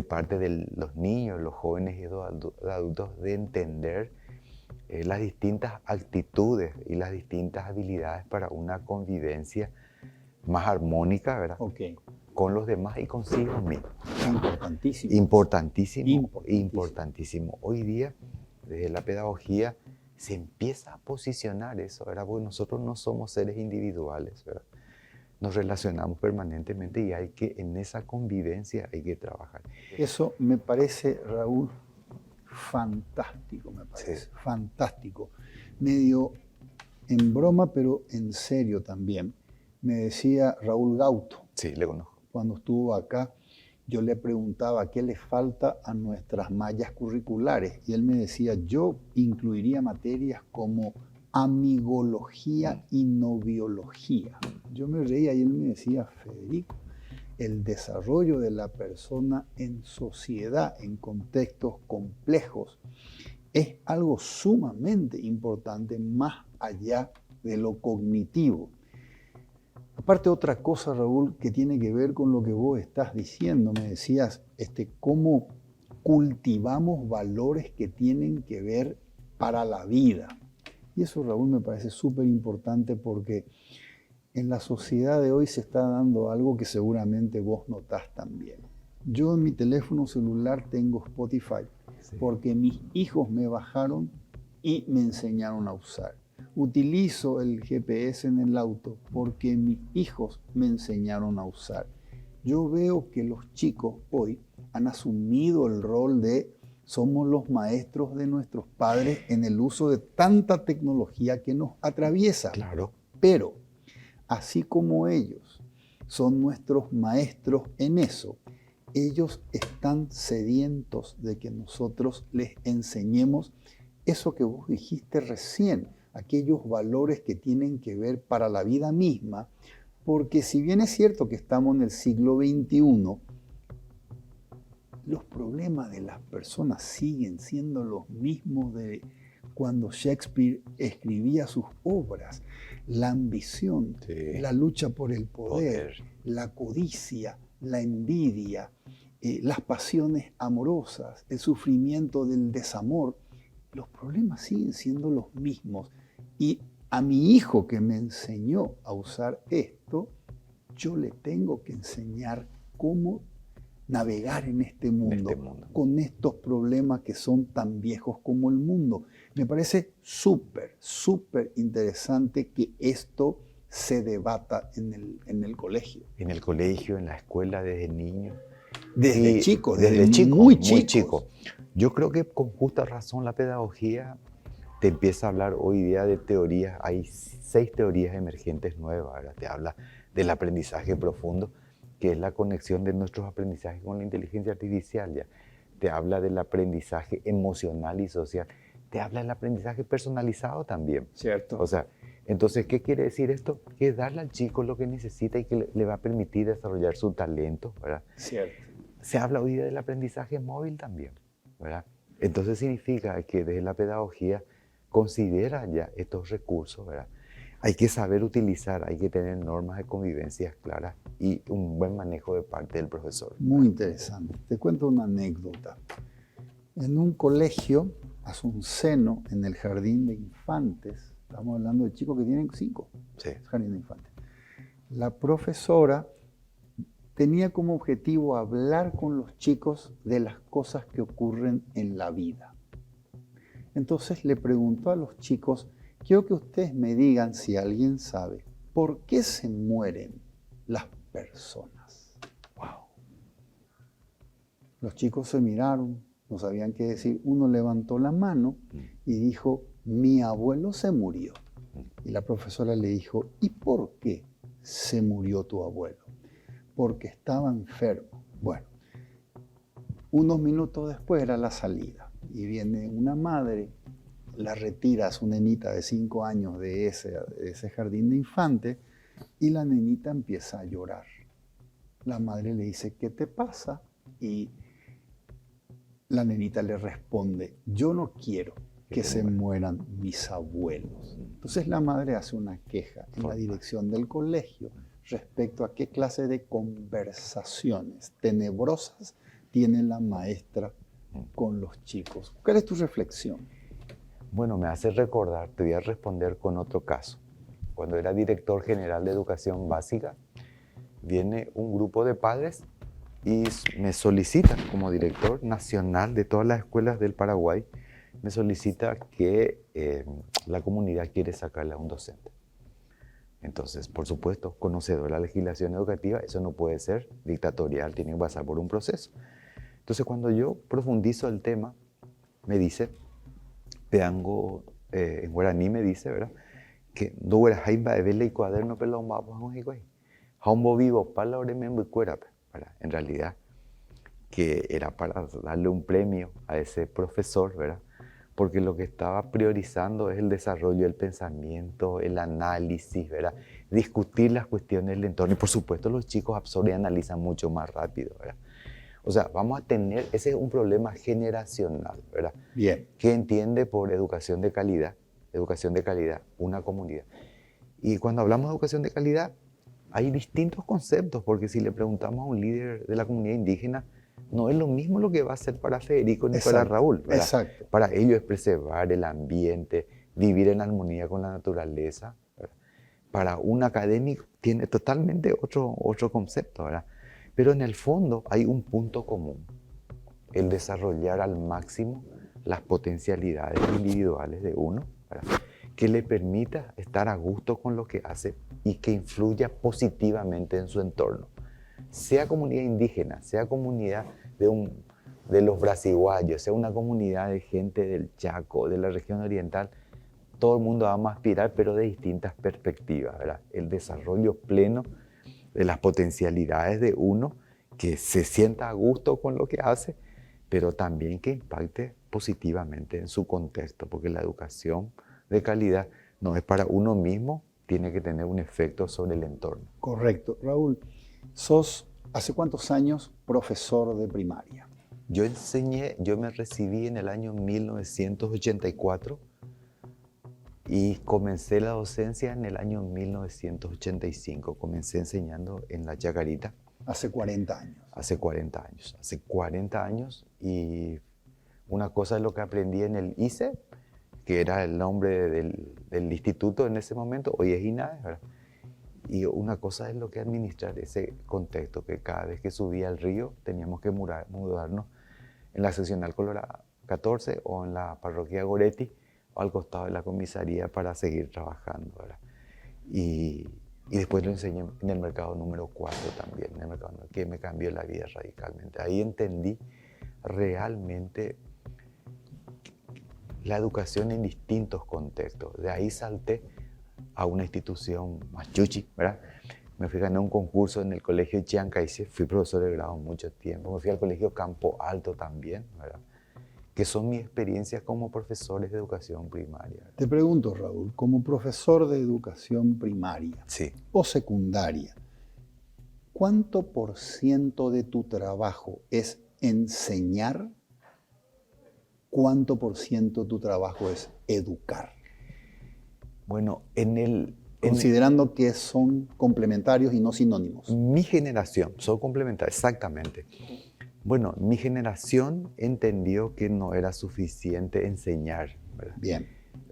parte de los niños, los jóvenes y los adultos de entender las distintas actitudes y las distintas habilidades para una convivencia más armónica, ¿verdad? Okay. Con los demás y consigo mismo. Importantísimo. Importantísimo. Hoy día, desde la pedagogía, se empieza a posicionar eso, ¿verdad? Porque nosotros no somos seres individuales, ¿verdad? Nos relacionamos permanentemente y en esa convivencia hay que trabajar. Eso me parece, Raúl, fantástico, sí. Fantástico. Medio en broma, pero en serio también. Me decía Raúl Gauto. Sí, le conozco. Cuando estuvo acá, yo le preguntaba qué le falta a nuestras mallas curriculares. Y él me decía, yo incluiría materias como amigología y noviología. Yo me reía y él me decía, Federico, el desarrollo de la persona en sociedad, en contextos complejos, es algo sumamente importante más allá de lo cognitivo. Aparte otra cosa, Raúl, que tiene que ver con lo que vos estás diciendo, me decías, cómo cultivamos valores que tienen que ver para la vida. Y eso, Raúl, me parece súper importante porque en la sociedad de hoy se está dando algo que seguramente vos notás también. Yo en mi teléfono celular tengo Spotify porque mis hijos me bajaron y me enseñaron a usar. Utilizo el GPS en el auto porque mis hijos me enseñaron a usar. Yo veo que los chicos hoy han asumido el rol de somos los maestros de nuestros padres en el uso de tanta tecnología que nos atraviesa. Claro. Pero, así como ellos son nuestros maestros en eso, ellos están sedientos de que nosotros les enseñemos eso que vos dijiste recién, aquellos valores que tienen que ver para la vida misma, porque si bien es cierto que estamos en el siglo XXI, los problemas de las personas siguen siendo los mismos de cuando Shakespeare escribía sus obras. La ambición, la lucha por el poder, la codicia, la envidia, las pasiones amorosas, el sufrimiento del desamor. Los problemas siguen siendo los mismos. Y a mi hijo que me enseñó a usar esto, yo le tengo que enseñar cómo navegar en este mundo, mundo. con estos problemas que son tan viejos como el mundo. Me parece súper interesante que esto se debata en el colegio. En el colegio, en la escuela, desde niño. Desde chicos, desde muy chicos. chico. Yo creo que con justa razón la pedagogía te empieza a hablar hoy día de teorías. Hay 6 teorías emergentes nuevas. ¿Verdad? Te habla del aprendizaje profundo, que es la conexión de nuestros aprendizajes con la inteligencia artificial. Ya. Te habla del aprendizaje emocional y social. Te habla del aprendizaje personalizado también. Cierto. O sea, entonces, ¿qué quiere decir esto? Que darle al chico lo que necesita y que le va a permitir desarrollar su talento, ¿verdad? Cierto. Se habla hoy día del aprendizaje móvil también, ¿verdad? Entonces significa que desde la pedagogía considera ya estos recursos, ¿verdad? Hay que saber utilizar, hay que tener normas de convivencia claras y un buen manejo de parte del profesor. Muy interesante. Te cuento una anécdota. En un colegio, Asunceno, en el jardín de infantes, estamos hablando de chicos que tienen 5, Sí. jardín de infantes, la profesora tenía como objetivo hablar con los chicos de las cosas que ocurren en la vida. Entonces le preguntó a los chicos, quiero que ustedes me digan si alguien sabe, ¿por qué se mueren las personas? ¡Wow! Los chicos se miraron, no sabían qué decir. Uno levantó la mano y dijo, mi abuelo se murió. Y la profesora le dijo, ¿y por qué se murió tu abuelo? Porque estaba enfermo. Bueno, unos minutos después era la salida y viene una madre, la retira a su nenita de 5 años de ese jardín de infantes y la nenita empieza a llorar. La madre le dice, ¿qué te pasa? Y la nenita le responde, yo no quiero que se mueran mis abuelos. Entonces la madre hace una queja en la dirección del colegio respecto a qué clase de conversaciones tenebrosas tiene la maestra con los chicos. ¿Cuál es tu reflexión? Bueno, me hace recordar, te voy a responder con otro caso. Cuando era director general de educación básica, viene un grupo de padres y me solicitan como director nacional de todas las escuelas del Paraguay, me solicita que la comunidad quiere sacarle a un docente. Entonces, por supuesto, conocedor de la legislación educativa, eso no puede ser dictatorial, tiene que pasar por un proceso. Entonces, cuando yo profundizo el tema, me dice, peango, en guaraní me dice, ¿verdad? Que no hubiera jaiba de vela y cuaderno pero un mapa igual. Haumbo vivo para en realidad, que era para darle un premio a ese profesor, ¿verdad? Porque lo que estaba priorizando es el desarrollo del pensamiento, el análisis, ¿verdad? Discutir las cuestiones del entorno. Y por supuesto los chicos absorben y analizan mucho más rápido, ¿verdad? O sea, vamos a tener, ese es un problema generacional, ¿verdad? Bien. Que entiende por educación de calidad, una comunidad. Y cuando hablamos de educación de calidad, hay distintos conceptos, porque si le preguntamos a un líder de la comunidad indígena, no es lo mismo lo que va a hacer para Federico ni para Raúl, ¿verdad? Exacto. Para ellos es preservar el ambiente, vivir en armonía con la naturaleza, ¿verdad? Para un académico tiene totalmente otro concepto, ¿verdad? Pero en el fondo hay un punto común, el desarrollar al máximo las potencialidades individuales de uno, ¿verdad? Que le permita estar a gusto con lo que hace y que influya positivamente en su entorno. Sea comunidad indígena, sea comunidad de los brasiguayos, sea una comunidad de gente del Chaco, de la región oriental, todo el mundo va a aspirar, pero de distintas perspectivas, ¿verdad? El desarrollo pleno de las potencialidades de uno, que se sienta a gusto con lo que hace, pero también que impacte positivamente en su contexto, porque la educación de calidad no es para uno mismo, tiene que tener un efecto sobre el entorno. Correcto. Raúl, sos, ¿hace cuántos años profesor de primaria? Yo me recibí en el año 1984 y comencé la docencia en el año 1985. Comencé enseñando en La Chacarita. Hace 40 años. Hace 40 años. Hace 40 años y una cosa es lo que aprendí en el ICE, que era el nombre del instituto en ese momento, hoy es INAE, ¿verdad? Y una cosa es lo que administrar ese contexto, que cada vez que subía al río teníamos que mudarnos en la seccional Colorado 14 o en la parroquia Goretti o al costado de la comisaría para seguir trabajando, ¿verdad? Y después lo enseñé en el mercado número 4 también, en el mercado que me cambió la vida radicalmente. Ahí entendí realmente la educación en distintos contextos. De ahí salté a una institución más chuchi, ¿verdad? Me fui a ganar un concurso en el colegio Chiancaice, fui profesor de grado mucho tiempo, me fui al colegio Campo Alto también, ¿verdad? Que son mis experiencias como profesores de educación primaria, ¿verdad? Te pregunto, Raúl, como profesor de educación primaria Sí. o secundaria, ¿cuánto por ciento de tu trabajo es enseñar? ¿Cuánto por ciento de tu trabajo es educar? Bueno, Considerando que son complementarios y no sinónimos. mi generación, son complementarios, exactamente. Bueno, mi generación entendió que no era suficiente enseñar, ¿verdad? Bien.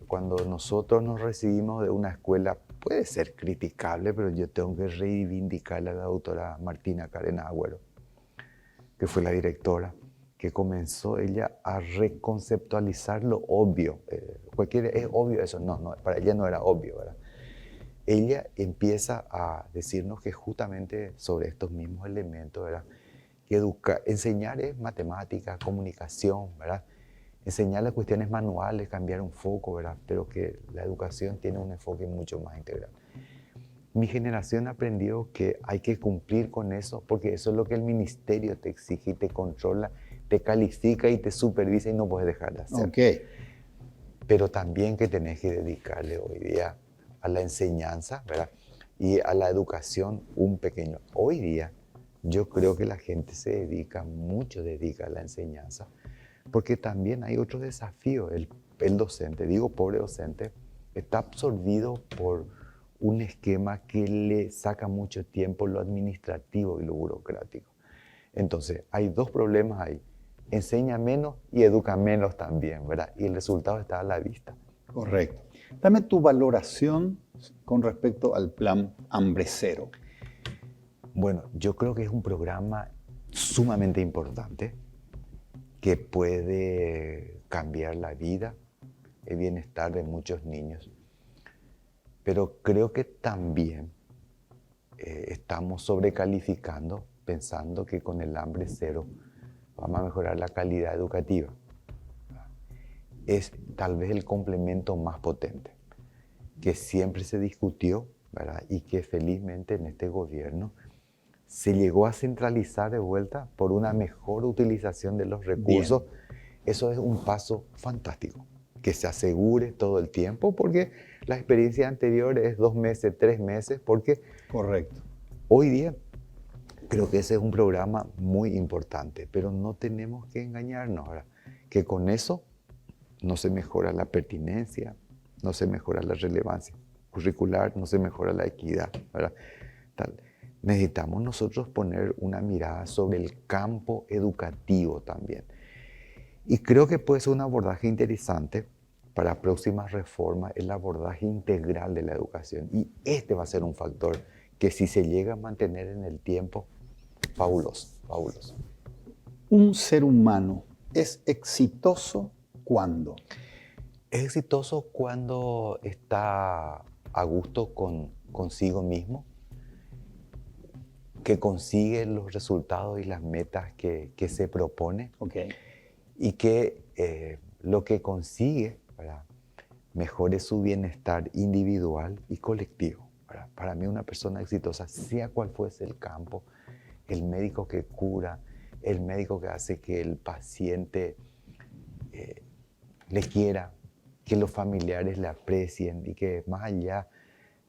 Cuando nosotros nos recibimos de una escuela, puede ser criticable, pero yo tengo que reivindicarle a la doctora Martina Carena Agüero, que fue la directora, que comenzó ella a reconceptualizar lo obvio. ¿Es obvio eso? No, para ella no era obvio, ¿verdad? Ella empieza a decirnos que justamente sobre estos mismos elementos, ¿verdad? Que enseñar es matemática, comunicación, ¿verdad? Enseñar las cuestiones manuales, cambiar un foco, ¿verdad? Pero que la educación tiene un enfoque mucho más integral. Mi generación aprendió que hay que cumplir con eso, porque eso es lo que el ministerio te exige y te controla, te califica y te supervisa y no puedes dejar de hacer. Ok. Pero también que tenés que dedicarle hoy día a la enseñanza, ¿verdad? Y a la educación un pequeño. Hoy día yo creo que la gente dedica a la enseñanza, porque también hay otro desafío. El docente, digo pobre docente, está absorbido por un esquema que le saca mucho tiempo lo administrativo y lo burocrático. Entonces, hay dos problemas ahí. Enseña menos y educa menos también, ¿verdad? Y el resultado está a la vista. Correcto. Dame tu valoración con respecto al plan Hambre Cero. Bueno, yo creo que es un programa sumamente importante que puede cambiar la vida, el bienestar de muchos niños. Pero creo que también estamos sobrecalificando, pensando que con el Hambre Cero vamos a mejorar la calidad educativa. Es tal vez el complemento más potente, que siempre se discutió, ¿verdad? Y que felizmente en este gobierno se llegó a centralizar de vuelta por una mejor utilización de los recursos. Bien. Eso es un paso fantástico, que se asegure todo el tiempo, porque la experiencia anterior es 2 meses, 3 meses, porque correcto. Hoy día creo que ese es un programa muy importante, pero no tenemos que engañarnos, ¿verdad? Que con eso no se mejora la pertinencia, no se mejora la relevancia curricular, no se mejora la equidad, ¿verdad? Necesitamos nosotros poner una mirada sobre el campo educativo también. Y creo que puede ser un abordaje interesante para próximas reformas, el abordaje integral de la educación. Y este va a ser un factor que si se llega a mantener en el tiempo, fabuloso, fabuloso. Un ser humano es exitoso ¿cuándo? Es exitoso cuando está a gusto consigo mismo, que consigue los resultados y las metas que se propone. Okay. Y que lo que consigue, ¿verdad?, mejore su bienestar individual y colectivo, ¿verdad? Para mí una persona exitosa, sea cual fuese el campo, el médico que cura, el médico que hace que el paciente le quiera, que los familiares le aprecien y que más allá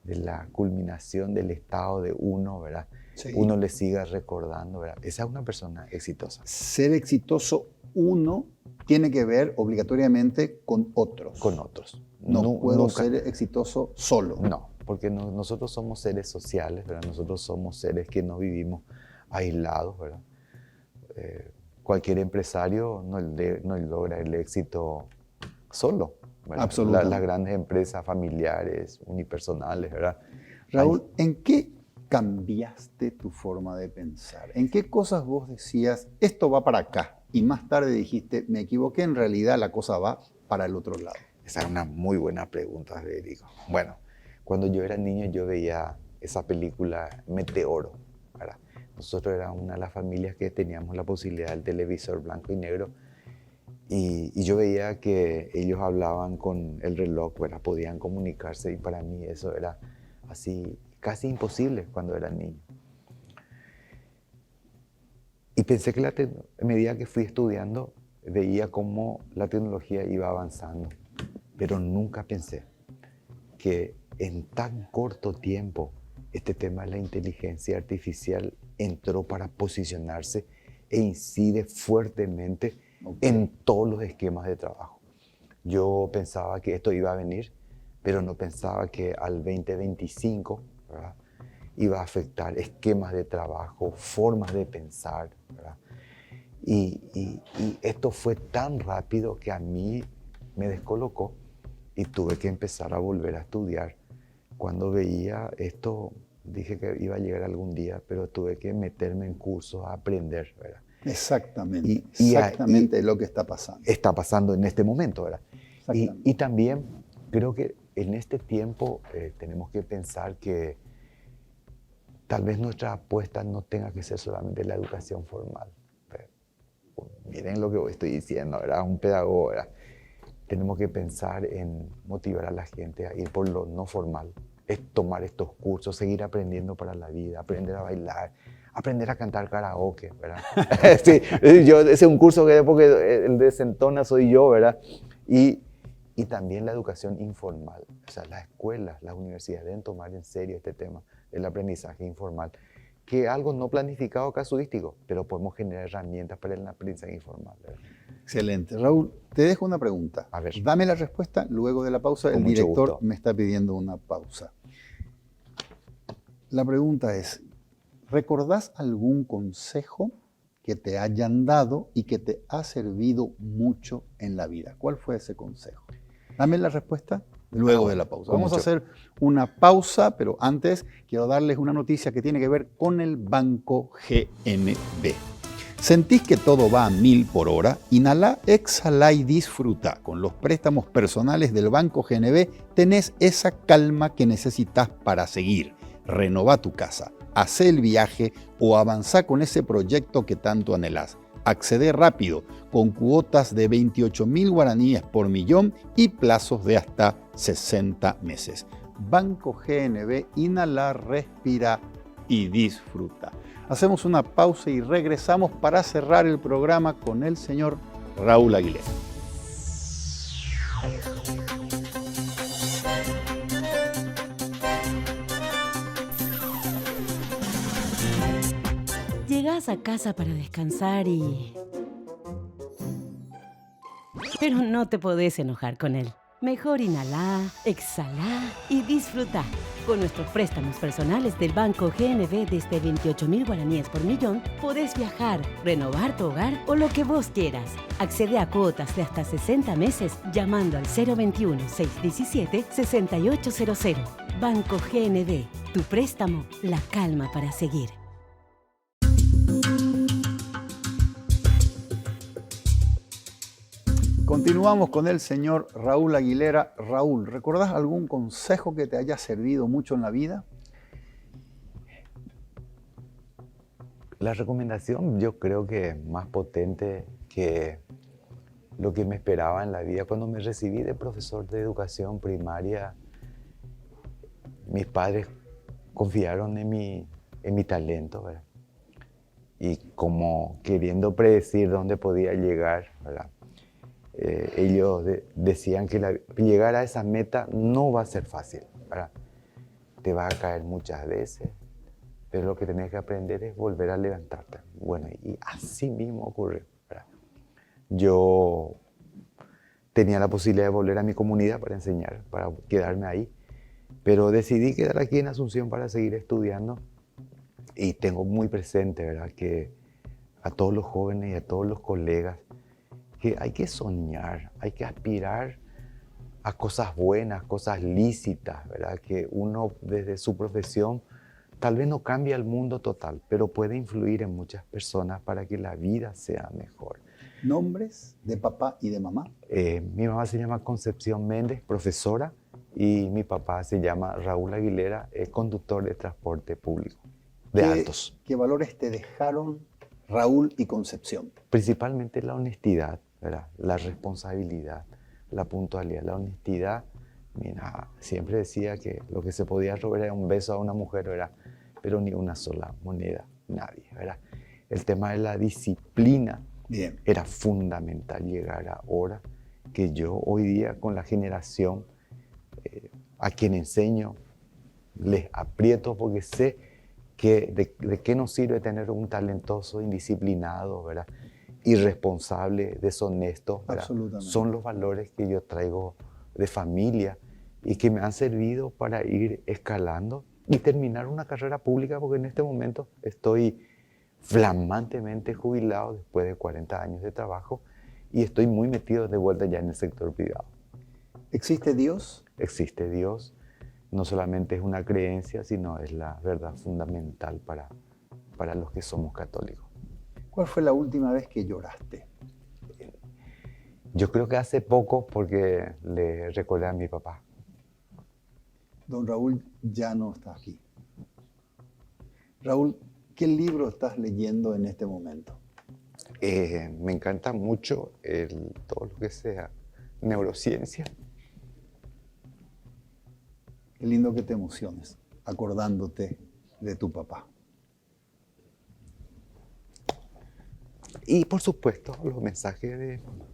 de la culminación del estado de uno, ¿verdad?, sí, uno le siga recordando, ¿verdad? Esa es una persona exitosa. Ser exitoso uno tiene que ver obligatoriamente con otros. Con otros. No puedo ser exitoso solo. No, porque nosotros somos seres sociales, ¿verdad? Nosotros somos seres que no vivimos aislados, ¿verdad? Cualquier empresario no logra el éxito solo, ¿verdad? Absolutamente. Las grandes empresas familiares, unipersonales, ¿verdad? Raúl, ¿en qué cambiaste tu forma de pensar? ¿En qué cosas vos decías, esto va para acá? Y más tarde dijiste, me equivoqué, en realidad la cosa va para el otro lado. Esa es una muy buena pregunta, Federico. Bueno, cuando yo era niño yo veía esa película Meteoro, ¿verdad? Nosotros éramos una de las familias que teníamos la posibilidad del televisor blanco y negro y yo veía que ellos hablaban con el reloj, ¿verdad? Podían comunicarse y para mí eso era así casi imposible cuando era niño. Y pensé que a medida que fui estudiando veía cómo la tecnología iba avanzando, pero nunca pensé que en tan corto tiempo este tema de la inteligencia artificial entró para posicionarse e incide fuertemente en todos los esquemas de trabajo. Yo pensaba que esto iba a venir, pero no pensaba que al 2025, ¿verdad?, iba a afectar esquemas de trabajo, formas de pensar, ¿verdad? Y esto fue tan rápido que a mí me descolocó y tuve que empezar a volver a estudiar. Cuando veía esto, dije que iba a llegar algún día, pero tuve que meterme en cursos a aprender, ¿verdad? Exactamente, exactamente lo que está pasando. Está pasando en este momento, ¿verdad? Y también creo que en este tiempo tenemos que pensar que tal vez nuestra apuesta no tenga que ser solamente la educación formal. Miren lo que estoy diciendo, ¿verdad? Un pedagogo, ¿verdad? Tenemos que pensar en motivar a la gente a ir por lo no formal. Es tomar estos cursos, seguir aprendiendo para la vida, aprender a bailar, aprender a cantar karaoke, ¿verdad? Sí, ese es un curso que porque el desentona soy yo, ¿verdad? Y también la educación informal. O sea, las escuelas, las universidades deben tomar en serio este tema del aprendizaje informal, que es algo no planificado, casuístico, pero podemos generar herramientas para el aprendizaje informal, ¿verdad? Excelente. Raúl, te dejo una pregunta. A ver. Dame la respuesta luego de la pausa. Con el mucho director gusto. me está pidiendo una pausa. La pregunta es, ¿recordás algún consejo que te hayan dado y que te ha servido mucho en la vida? ¿Cuál fue ese consejo? Dame la respuesta luego de la pausa. Vamos a hacer una pausa, pero antes quiero darles una noticia que tiene que ver con el Banco GNB. ¿Sentís que todo va a 1000 por hora? Inhalá, exhalá y disfruta. Con los préstamos personales del Banco GNB tenés esa calma que necesitas para seguir. Renová tu casa, hacé el viaje o avanzá con ese proyecto que tanto anhelás. Accedé rápido, con cuotas de 28.000 guaraníes por millón y plazos de hasta 60 meses. Banco GNB, inhala, respira y disfruta. Hacemos una pausa y regresamos para cerrar el programa con el señor Raúl Aguilera. Llegás a casa para descansar pero no te podés enojar con él. Mejor inhalá, exhalá y disfruta. Con nuestros préstamos personales del Banco GNB desde 28.000 guaraníes por millón, podés viajar, renovar tu hogar o lo que vos quieras. Accede a cuotas de hasta 60 meses llamando al 021-617-6800. Banco GNB, tu préstamo, la calma para seguir. Continuamos con el señor Raúl Aguilera. Raúl, ¿recordás algún consejo que te haya servido mucho en la vida? La recomendación yo creo que más potente que lo que me esperaba en la vida. Cuando me recibí de profesor de educación primaria, mis padres confiaron en mi talento, ¿verdad? Y como queriendo predecir dónde podía llegar, ¿verdad? Ellos decían que llegar a esa meta no va a ser fácil, ¿verdad? Te va a caer muchas veces, pero lo que tenés que aprender es volver a levantarte. Bueno, y así mismo ocurrió, ¿verdad? Yo tenía la posibilidad de volver a mi comunidad para enseñar, para quedarme ahí, pero decidí quedar aquí en Asunción para seguir estudiando y tengo muy presente, ¿verdad?, que a todos los jóvenes y a todos los colegas que hay que soñar, hay que aspirar a cosas buenas, cosas lícitas, ¿verdad? Que uno desde su profesión tal vez no cambia el mundo total, pero puede influir en muchas personas para que la vida sea mejor. ¿Nombres de papá y de mamá? Mi mamá se llama Concepción Méndez, profesora, y mi papá se llama Raúl Aguilera, conductor de transporte público, de autos. ¿Qué valores te dejaron Raúl y Concepción? Principalmente la honestidad, ¿verdad? La responsabilidad, la puntualidad. La honestidad, mira, siempre decía que lo que se podía robar era un beso a una mujer, ¿verdad? Pero ni una sola moneda, nadie, ¿verdad? El tema de la disciplina. Bien. Era fundamental llegar ahora que yo hoy día con la generación a quien enseño les aprieto porque sé que de qué nos sirve tener un talentoso, indisciplinado, ¿verdad? Irresponsable, deshonesto, ¿verdad? Absolutamente. Son los valores que yo traigo de familia y que me han servido para ir escalando y terminar una carrera pública porque en este momento estoy flamantemente jubilado después de 40 años de trabajo y estoy muy metido de vuelta ya en el sector privado. ¿Existe Dios? Existe Dios, no solamente es una creencia, sino es la verdad fundamental para los que somos católicos. ¿Cuál fue la última vez que lloraste? Yo creo que hace poco porque le recordé a mi papá. Don Raúl ya no está aquí. Raúl, ¿qué libro estás leyendo en este momento? Me encanta mucho todo lo que sea neurociencia. Qué lindo que te emociones acordándote de tu papá. Y por supuesto los mensajes de mamá.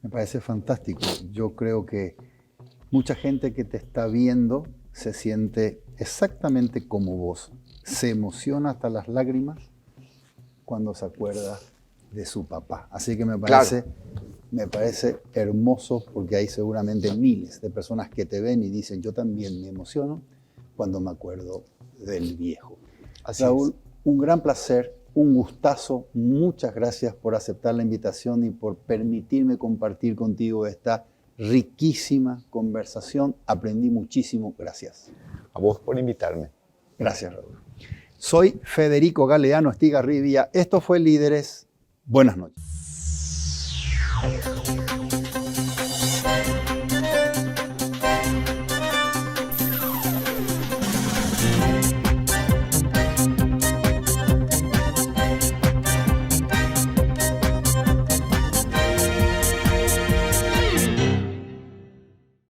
Me parece fantástico. Yo creo que mucha gente que te está viendo se siente exactamente como vos. Se emociona hasta las lágrimas cuando se acuerda de su papá. Así que me parece hermoso porque hay seguramente miles de personas que te ven y dicen, yo también me emociono cuando me acuerdo del viejo. Así Raúl, es. un gran placer, un gustazo. Muchas gracias por aceptar la invitación y por permitirme compartir contigo esta riquísima conversación. Aprendí muchísimo. Gracias. A vos por invitarme. Gracias, Raúl. Soy Federico Galeano Estigarribia. Esto fue Líderes. Buenas noches.